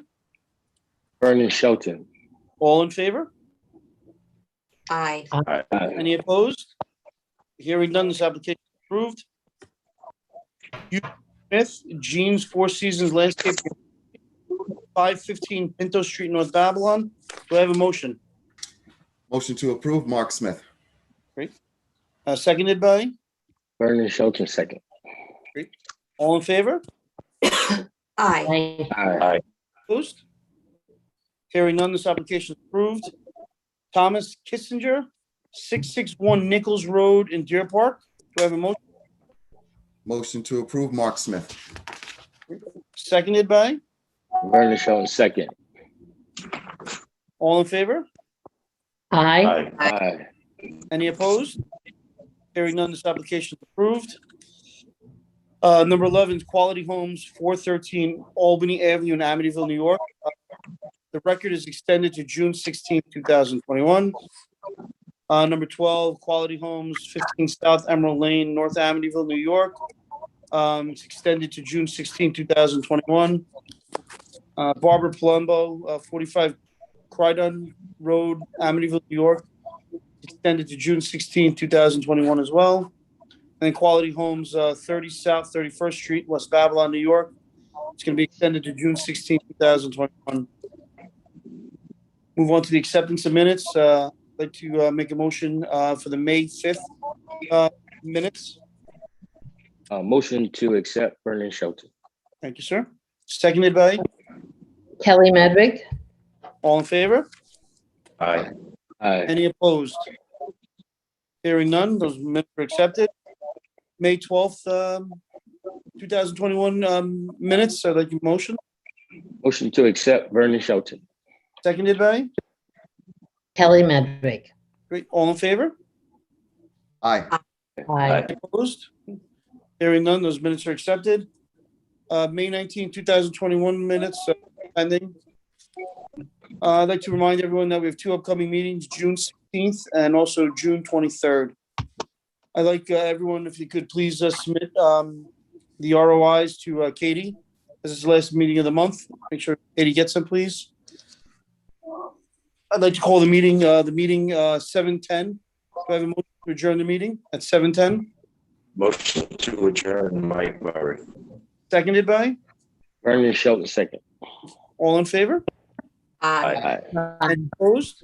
Vernon Shelton. All in favor? Aye. Aye. Any opposed? Hearing none, this application is approved. Hugh Smith, Jeans Four Seasons Landscape, 515 Pinto Street, North Babylon. Do I have a motion? Motion to approve Mark Smith. Seconded by? Vernon Shelton, second. All in favor? Aye. Aye. Aye. Opposed? Hearing none, this application is approved. Thomas Kissinger, 661 Nichols Road in Deer Park. Do I have a motion? Motion to approve Mark Smith. Seconded by? Vernon Shelton, second. All in favor? Aye. Aye. Any opposed? Hearing none, this application is approved. Number 11, Quality Homes, 413 Albany Avenue in Amityville, New York. The record is extended to June 16, 2021. Number 12, Quality Homes, 15 South Emerald Lane, North Amityville, New York. It's extended to June 16, 2021. Barbara Palumbo, 45 Quiden Road, Amityville, New York. Extended to June 16, 2021 as well. And Quality Homes, 30 South 31st Street, West Babylon, New York. It's going to be extended to June 16, 2021. Move on to the acceptance of minutes. I'd like to make a motion for the May 5th minutes. Motion to accept Vernon Shelton. Thank you, sir. Seconded by? Kelly Medwig. All in favor? Aye. Aye. Any opposed? Hearing none, those minutes are accepted. May 12th, 2021 minutes. I'd like a motion. Motion to accept Vernon Shelton. Seconded by? Kelly Medwig. Great. All in favor? Aye. Aye. Opposed? Hearing none, those minutes are accepted. May 19, 2021 minutes pending. I'd like to remind everyone that we have two upcoming meetings, June 16th and also June 23rd. I'd like everyone, if you could please submit the ROIs to Katie. This is the last meeting of the month. Make sure Katie gets them, please. I'd like to call the meeting 7:10. Do I have a motion to adjourn the meeting at 7:10? Motion to adjourn, Mike Murray. Seconded by? Vernon Shelton, second. All in favor? Aye. And opposed?